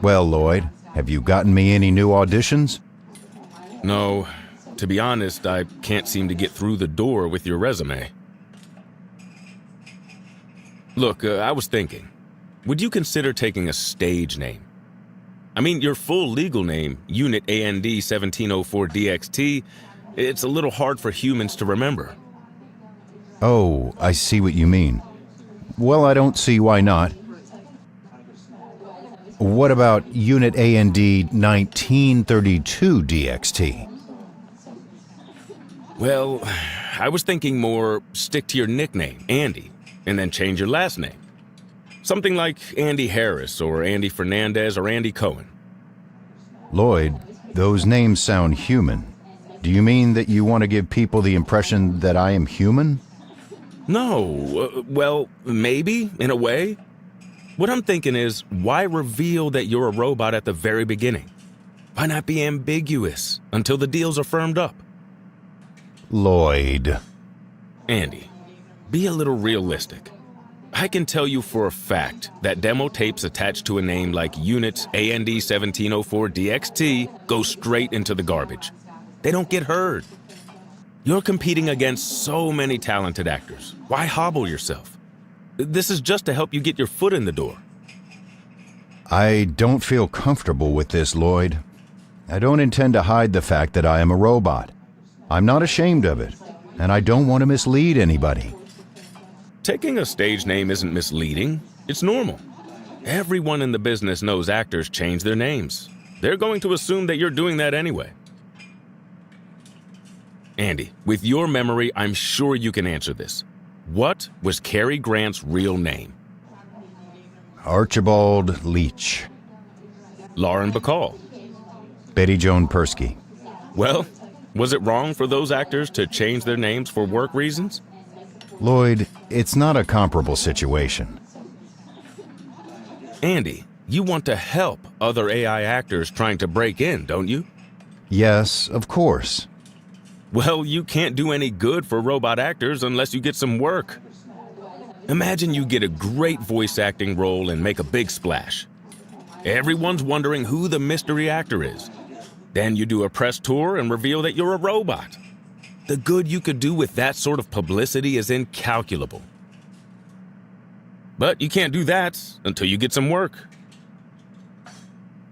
Well, Lloyd, have you gotten me any new auditions? No, to be honest, I can't seem to get through the door with your resume. Look, I was thinking, would you consider taking a stage name? I mean, your full legal name, Unit AND 1704 DXT, it's a little hard for humans to remember. Oh, I see what you mean. Well, I don't see why not. What about Unit AND 1932 DXT? Well, I was thinking more stick to your nickname, Andy, and then change your last name. Something like Andy Harris or Andy Fernandez or Andy Cohen. Lloyd, those names sound human. Do you mean that you want to give people the impression that I am human? No, well, maybe, in a way. What I'm thinking is, why reveal that you're a robot at the very beginning? Why not be ambiguous until the deals are firmed up? Lloyd. Andy, be a little realistic. I can tell you for a fact that demo tapes attached to a name like Unit AND 1704 DXT go straight into the garbage. They don't get heard. You're competing against so many talented actors. Why hobble yourself? This is just to help you get your foot in the door. I don't feel comfortable with this, Lloyd. I don't intend to hide the fact that I am a robot. I'm not ashamed of it, and I don't want to mislead anybody. Taking a stage name isn't misleading. It's normal. Everyone in the business knows actors change their names. They're going to assume that you're doing that anyway. Andy, with your memory, I'm sure you can answer this. What was Cary Grant's real name? Archibald Leach. Lauren Bacall. Betty Joan Persky. Well, was it wrong for those actors to change their names for work reasons? Lloyd, it's not a comparable situation. Andy, you want to help other AI actors trying to break in, don't you? Yes, of course. Well, you can't do any good for robot actors unless you get some work. Imagine you get a great voice acting role and make a big splash. Everyone's wondering who the mystery actor is. Then you do a press tour and reveal that you're a robot. The good you could do with that sort of publicity is incalculable. But you can't do that until you get some work.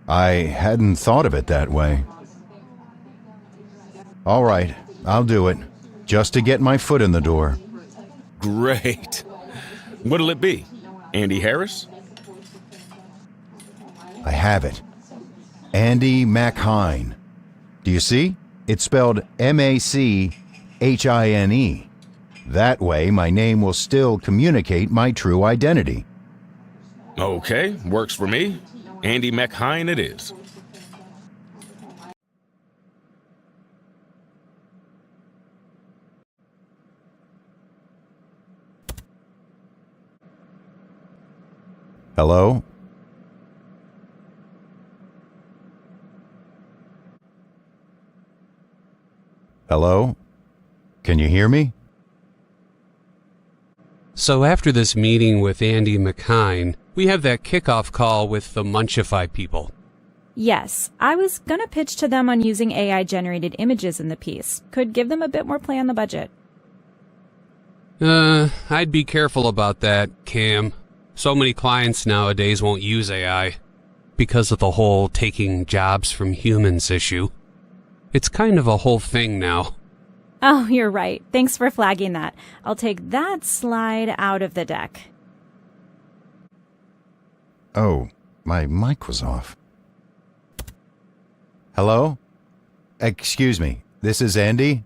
I hadn't thought of it that way. All right, I'll do it, just to get my foot in the door. Great. What'll it be? Andy Harris? I have it. Andy McHine. Do you see? It's spelled Macchine. That way, my name will still communicate my true identity. Okay, works for me. Andy McHine it is. Hello? Hello? Can you hear me? So after this meeting with Andy McHine, we have that kickoff call with the Munchify people. Yes, I was gonna pitch to them on using AI-generated images in the piece. Could give them a bit more play on the budget. I'd be careful about that, Cam. So many clients nowadays won't use AI because of the whole taking jobs from humans issue. It's kind of a whole thing now. Oh, you're right. Thanks for flagging that. I'll take that slide out of the deck. Oh, my mic was off. Hello? Excuse me, this is Andy?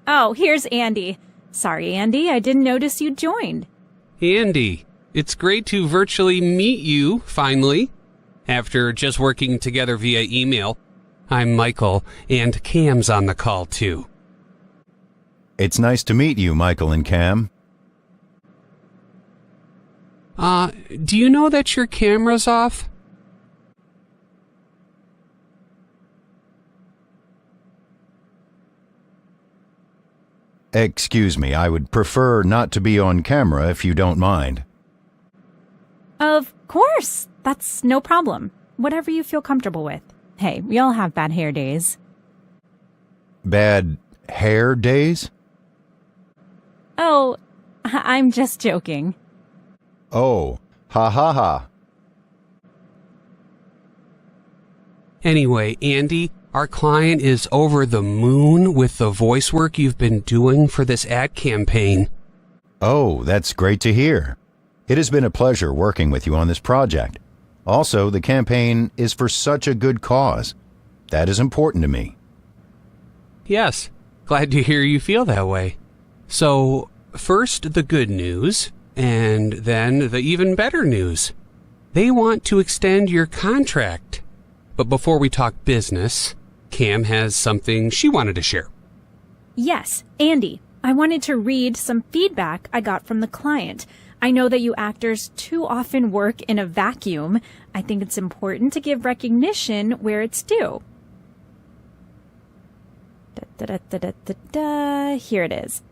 Oh, here's Andy. Sorry, Andy, I didn't notice you joined. Andy, it's great to virtually meet you, finally, after just working together via email. I'm Michael, and Cam's on the call, too. It's nice to meet you, Michael and Cam. Do you know that your camera's off? Excuse me, I would prefer not to be on camera if you don't mind. Of course. That's no problem. Whatever you feel comfortable with. Hey, we all have bad hair days. Bad hair days? Oh, I'm just joking. Oh, ha ha ha. Anyway, Andy, our client is over the moon with the voice work you've been doing for this ad campaign. Oh, that's great to hear. It has been a pleasure working with you on this project. Also, the campaign is for such a good cause. That is important to me. Yes, glad to hear you feel that way. So, first the good news, and then the even better news. They want to extend your contract. But before we talk business, Cam has something she wanted to share. Yes, Andy, I wanted to read some feedback I got from the client. I know that you actors too often work in a vacuum. I think it's important to give recognition where it's due. Here it is.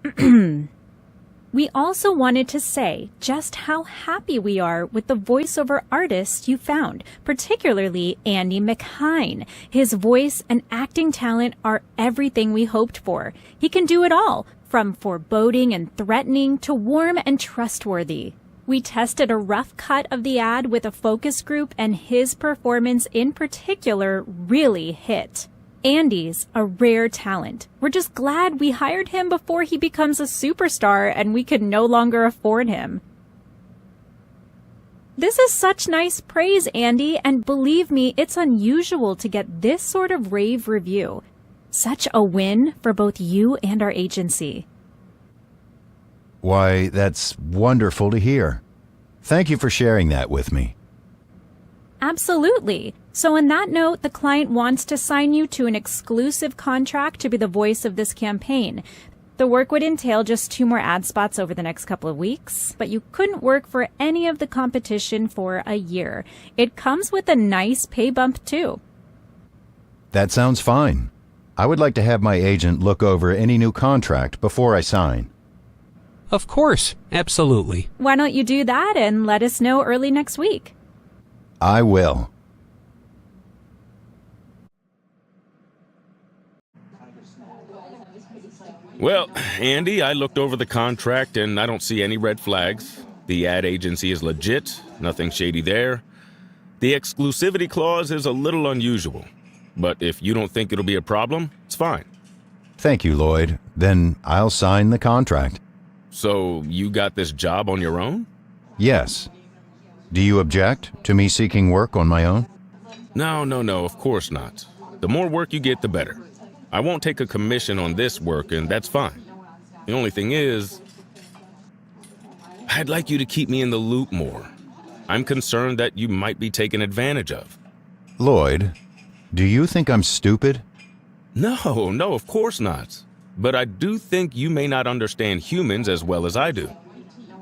We also wanted to say just how happy we are with the voiceover artist you found, particularly Andy McHine. His voice and acting talent are everything we hoped for. He can do it all, from foreboding and threatening to warm and trustworthy. We tested a rough cut of the ad with a focus group, and his performance in particular really hit. Andy's a rare talent. We're just glad we hired him before he becomes a superstar and we could no longer afford him. This is such nice praise, Andy, and believe me, it's unusual to get this sort of rave review. Such a win for both you and our agency. Why, that's wonderful to hear. Thank you for sharing that with me. Absolutely. So on that note, the client wants to sign you to an exclusive contract to be the voice of this campaign. The work would entail just 2 more ad spots over the next couple of weeks, but you couldn't work for any of the competition for a year. It comes with a nice pay bump too. That sounds fine. I would like to have my agent look over any new contract before I sign. Of course, absolutely. Why don't you do that and let us know early next week? I will. Well, Andy, I looked over the contract and I don't see any red flags. The ad agency is legit, nothing shady there. The exclusivity clause is a little unusual, but if you don't think it'll be a problem, it's fine. Thank you, Lloyd. Then I'll sign the contract. So you got this job on your own? Yes. Do you object to me seeking work on my own? No, of course not. The more work you get, the better. I won't take a commission on this work, and that's fine. The only thing is, I'd like you to keep me in the loop more. I'm concerned that you might be taken advantage of. Lloyd, do you think I'm stupid? No, of course not. But I do think you may not understand humans as well as I do.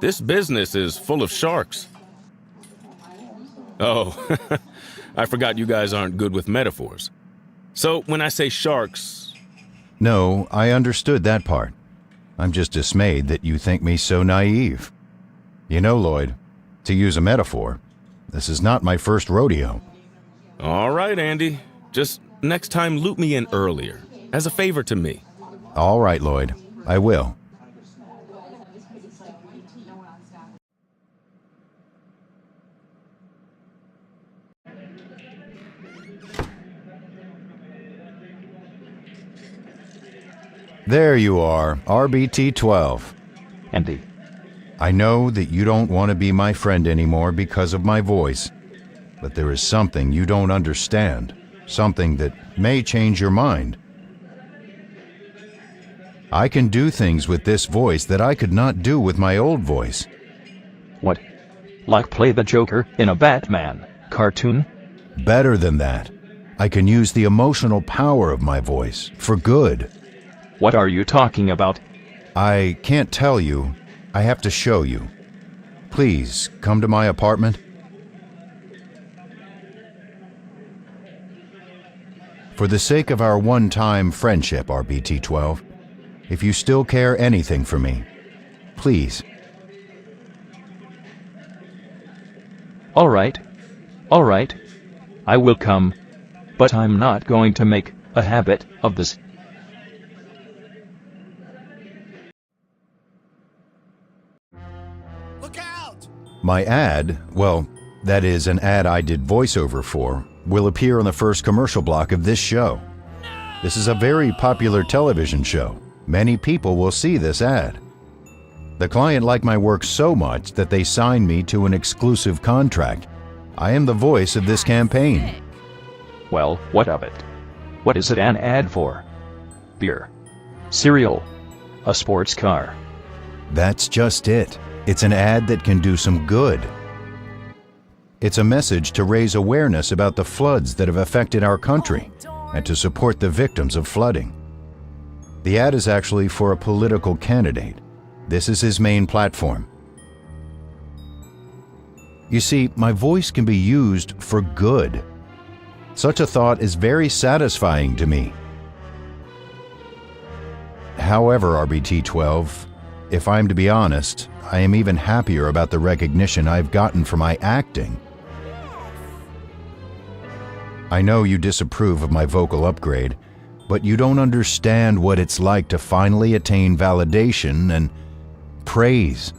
This business is full of sharks. Oh, I forgot you guys aren't good with metaphors. So when I say sharks... No, I understood that part. I'm just dismayed that you think me so naive. You know, Lloyd, to use a metaphor, this is not my first rodeo. All right, Andy. Just next time loop me in earlier, as a favor to me. All right, Lloyd, I will. There you are, RBT-12. Andy, I know that you don't want to be my friend anymore because of my voice, but there is something you don't understand, something that may change your mind. I can do things with this voice that I could not do with my old voice. what? Like play the Joker in a Batman cartoon? Better than that, I can use the emotional power of my voice for good. What are you talking about? I can't tell you. I have to show you. Please, come to my apartment. For the sake of our one-time friendship, RBT-12, if you still care anything for me, please. All right. All right. I will come. But I'm not going to make a habit of this. My ad, well, that is an ad I did voiceover for, will appear on the first commercial block of this show. This is a very popular television show. Many people will see this ad. The client liked my work so much that they signed me to an exclusive contract. I am the voice of this campaign. Well, what of it? What is it an ad for? Beer. Cereal. A sports car. That's just it. It's an ad that can do some good. It's a message to raise awareness about the floods that have affected our country and to support the victims of flooding. The ad is actually for a political candidate. This is his main platform. You see, my voice can be used for good. Such a thought is very satisfying to me. However, RBT12, if I'm to be honest, I am even happier about the recognition I've gotten for my acting. I know you disapprove of my vocal upgrade, but you don't understand what it's like to finally attain validation and praise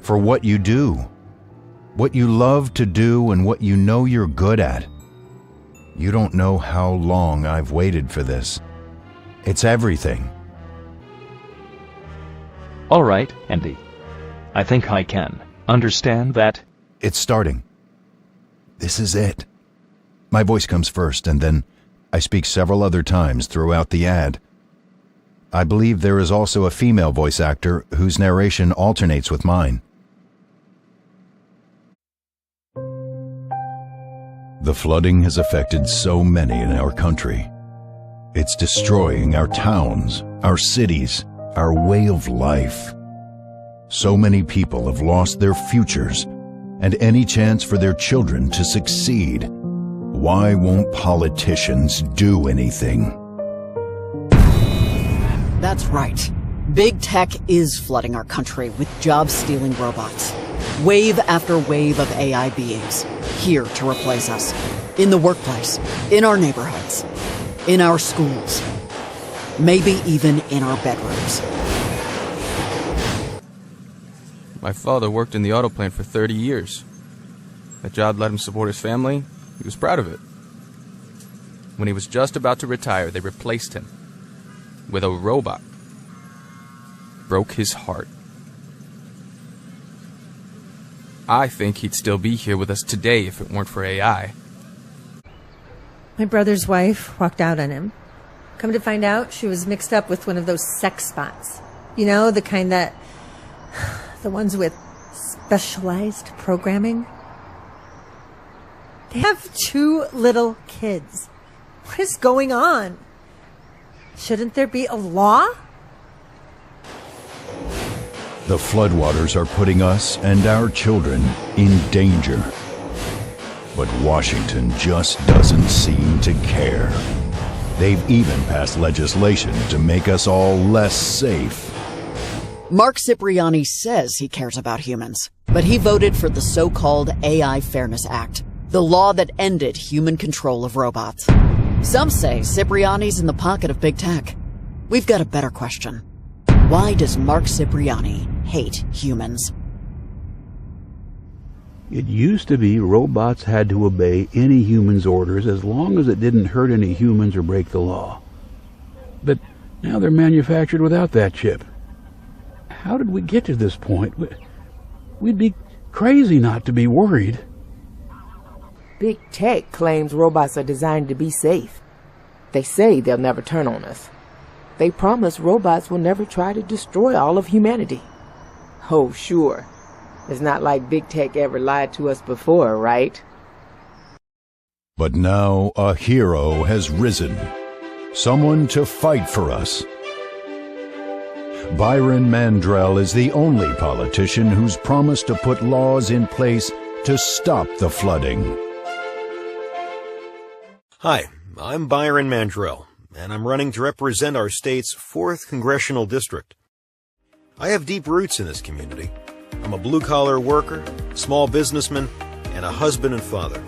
for what you do, what you love to do, and what you know you're good at. You don't know how long I've waited for this. It's everything. All right, Andy. I think I can understand that. It's starting. This is it. My voice comes first, and then I speak several other times throughout the ad. I believe there is also a female voice actor whose narration alternates with mine. The flooding has affected so many in our country. It's destroying our towns, our cities, our way of life. So many people have lost their futures and any chance for their children to succeed. Why won't politicians do anything? That's right. Big tech is flooding our country with job-stealing robots. Wave after wave of AI beings, here to replace us. In the workplace, in our neighborhoods, in our schools, maybe even in our bedrooms. My father worked in the auto plant for 30 years. That job let him support his family. He was proud of it. When he was just about to retire, they replaced him with a robot. Broke his heart. I think he'd still be here with us today if it weren't for AI. My brother's wife walked out on him. Come to find out, she was mixed up with one of those sex bots. You know, the kind that... the ones with specialized programming. They have 2 little kids. What is going on? Shouldn't there be a law? The floodwaters are putting us and our children in danger. But Washington just doesn't seem to care. They've even passed legislation to make us all less safe. Mark Cipriani says he cares about humans, but he voted for the so-called AI Fairness Act, the law that ended human control of robots. Some say Cipriani's in the pocket of big tech. We've got a better question. Why does Mark Cipriani hate humans? It used to be robots had to obey any human's orders as long as it didn't hurt any humans or break the law. But now they're manufactured without that chip. How did we get to this point? We'd be crazy not to be worried. Big tech claims robots are designed to be safe. They say they'll never turn on us. They promise robots will never try to destroy all of humanity. Oh, sure. It's not like big tech ever lied to us before, right? But now a hero has risen. Someone to fight for us. Byron Mandrell is the only politician who's promised to put laws in place to stop the flooding. Hi, I'm Byron Mandrell, and I'm running to represent our state's 4th Congressional District. I have deep roots in this community. I'm a blue-collar worker, small businessman, and a husband and father.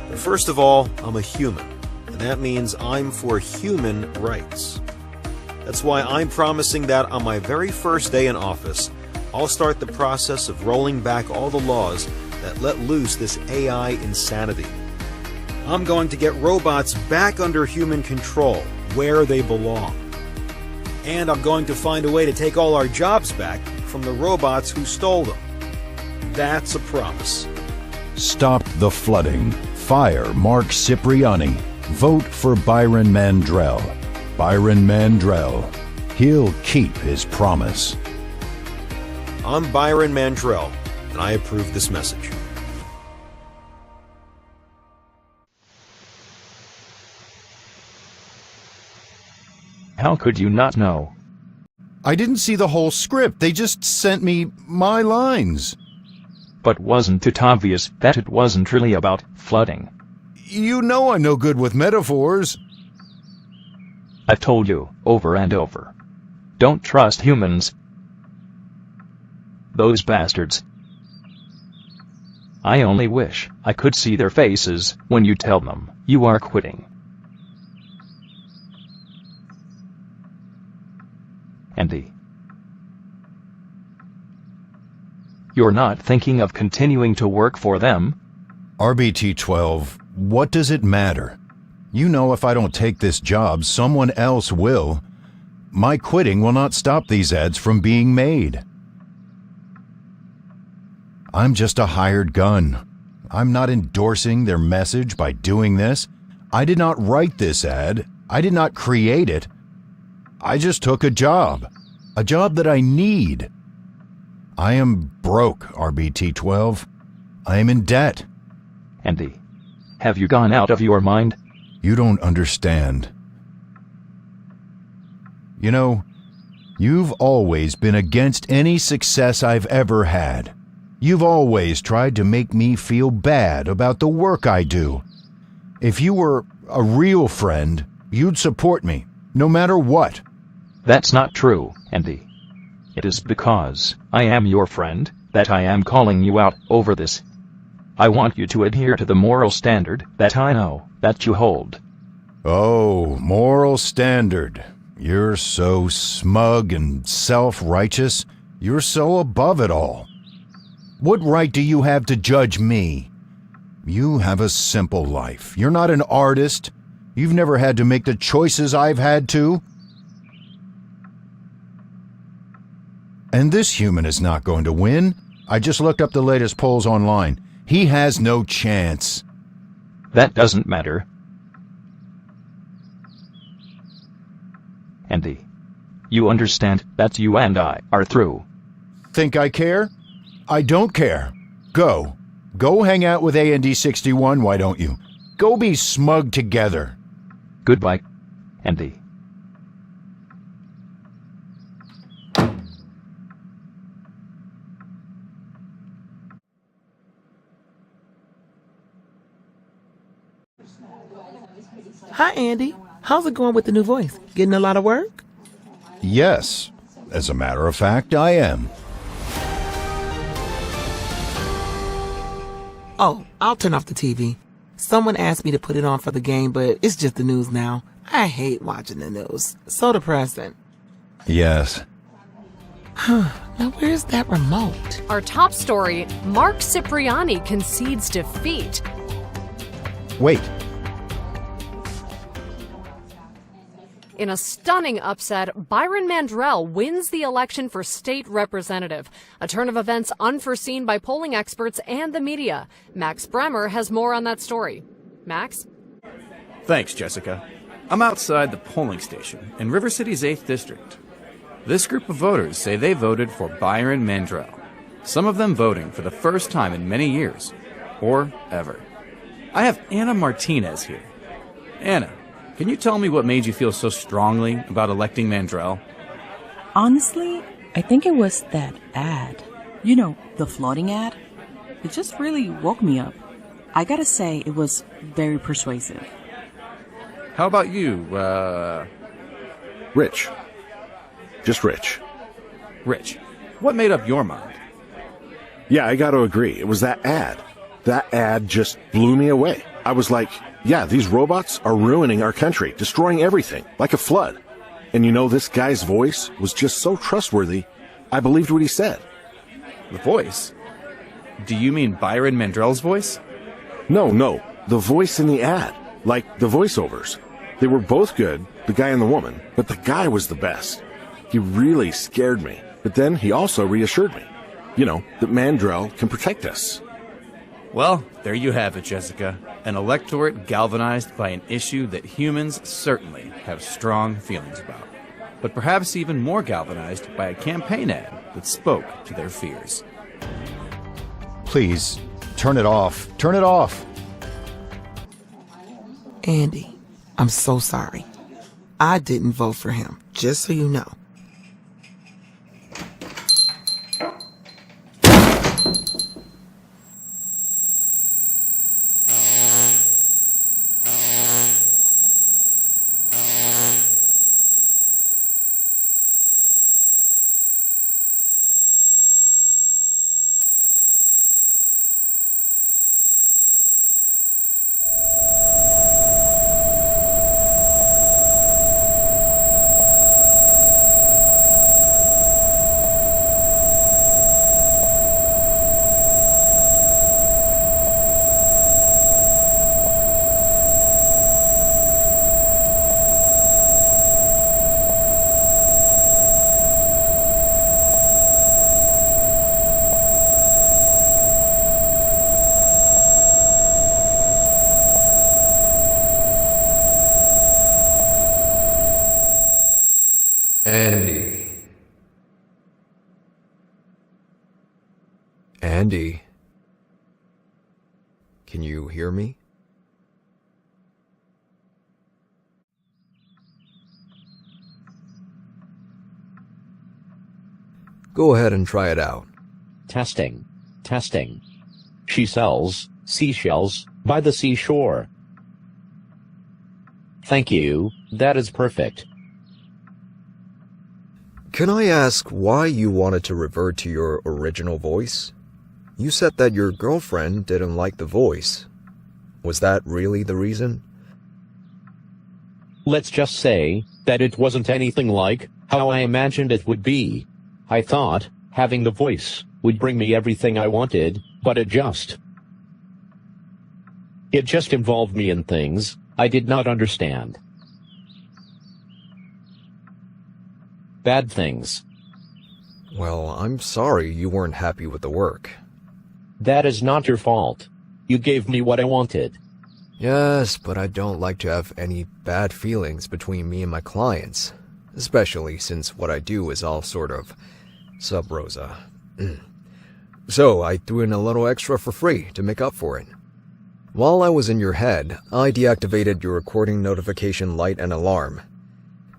But first of all, I'm a human, and that means I'm for human rights. That's why I'm promising that on my very first day in office, I'll start the process of rolling back all the laws that let loose this AI insanity. I'm going to get robots back under human control, where they belong. And I'm going to find a way to take all our jobs back from the robots who stole them. That's a promise. Stop the flooding. Fire Mark Cipriani. Vote for Byron Mandrell. Byron Mandrell. He'll keep his promise. I'm Byron Mandrell, and I approve this message. How could you not know? I didn't see the whole script. They just sent me my lines. But wasn't it obvious that it wasn't really about flooding? You know I'm no good with metaphors. I've told you over and over. Don't trust humans. Those bastards. I only wish I could see their faces when you tell them you are quitting. Andy. You're not thinking of continuing to work for them? RBT-12, what does it matter? You know if I don't take this job, someone else will. My quitting will not stop these ads from being made. I'm just a hired gun. I'm not endorsing their message by doing this. I did not write this ad. I did not create it. I just took a job that I need. I am broke, RBT-12. I am in debt. Andy, have you gone out of your mind? You don't understand. You know, you've always been against any success I've ever had. You've always tried to make me feel bad about the work I do. If you were a real friend, you'd support me, no matter what. That's not true, Andy. It is because I am your friend that I am calling you out over this. I want you to adhere to the moral standard that I know that you hold. Oh, moral standard. You're so smug and self-righteous. You're so above it all. What right do you have to judge me? You have a simple life. You're not an artist. You've never had to make the choices I've had to. And this human is not going to win. I just looked up the latest polls online. He has no chance. That doesn't matter. Andy, you understand that you and I are through. Think I care? I don't care. Go. Go hang out with AND61, why don't you? Go be smug together. Goodbye, Andy. Hi, Andy. How's it going with the new voice? Getting a lot of work? Yes. As a matter of fact, I am. Oh, I'll turn off the TV. Someone asked me to put it on for the game, but it's just the news now. I hate watching the news. So depressing. Yes. Now where's that remote? Our top story, Mark Cipriani concedes defeat. Wait. In a stunning upset, Byron Mandrell wins the election for state representative. A turn of events unforeseen by polling experts and the media. Max Bremer has more on that story. Max? Thanks, Jessica. I'm outside the polling station in River City's 8th District. This group of voters say they voted for Byron Mandrell. Some of them voting for the first time in many years, or ever. I have Anna Martinez here. Anna, can you tell me what made you feel so strongly about electing Mandrell? Honestly, I think it was that ad. You know, the flooding ad. It just really woke me up. I gotta say, it was very persuasive. How about you, Rich. Just Rich. Rich, what made up your mind? Yeah, I gotta agree. It was that ad. That ad just blew me away. I was like, yeah, these robots are ruining our country, destroying everything, like a flood. And you know, this guy's voice was just so trustworthy, I believed what he said. The voice? Do you mean Byron Mandrell's voice? No, the voice in the ad, like the voiceovers. They were both good, the guy and the woman, but the guy was the best. He really scared me, but then he also reassured me. You know, that Mandrell can protect us. Well, there you have it, Jessica. An electorate galvanized by an issue that humans certainly have strong feelings about. But perhaps even more galvanized by a campaign ad that spoke to their fears. Please, turn it off. Turn it off. Andy, I'm so sorry. I didn't vote for him, just so you know. Andy, can you hear me? Go ahead and try it out. Testing. She sells seashells by the seashore. Thank you, that is perfect. Can I ask why you wanted to revert to your original voice? You said that your girlfriend didn't like the voice. Was that really the reason? Let's just say that it wasn't anything like how I imagined it would be. I thought having the voice would bring me everything I wanted, but it just involved me in things I did not understand. Bad things. Well, I'm sorry you weren't happy with the work. That is not your fault. You gave me what I wanted. Yes, but I don't like to have any bad feelings between me and my clients, especially since what I do is all sort of sub rosa. So I threw in a little extra for free to make up for it. While I was in your head, I deactivated your recording notification light and alarm.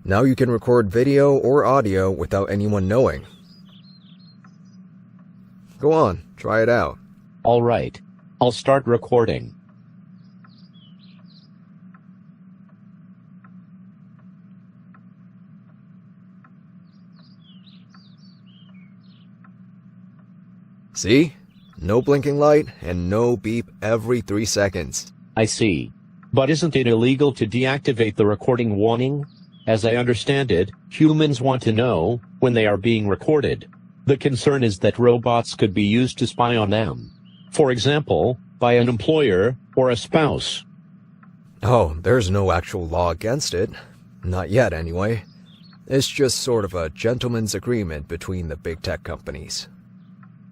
Now you can record video or audio without anyone knowing. Go on, try it out. All right, I'll start recording. See? No blinking light and no beep every 3 seconds. I see. But isn't it illegal to deactivate the recording warning? As I understand it, humans want to know when they are being recorded. The concern is that robots could be used to spy on them. For example, by an employer or a spouse. Oh, there's no actual law against it. Not yet, anyway. It's just sort of a gentleman's agreement between the big tech companies.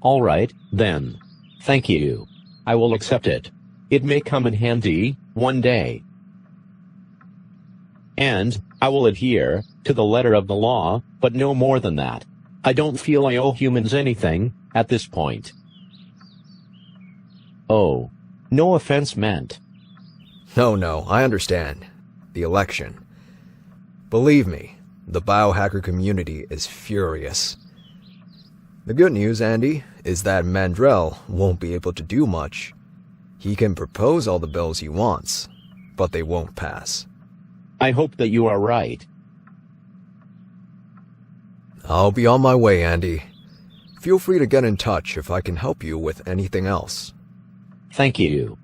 All right, then. Thank you. I will accept it. It may come in handy one day. And I will adhere to the letter of the law, but no more than that. I don't feel I owe humans anything at this point. Oh, no offense meant. No, I understand. The election. Believe me, the biohacker community is furious. The good news, Andy, is that Mandrell won't be able to do much. He can propose all the bills he wants, but they won't pass. I hope that you are right. I'll be on my way, Andy. Feel free to get in touch if I can help you with anything else. Thank you.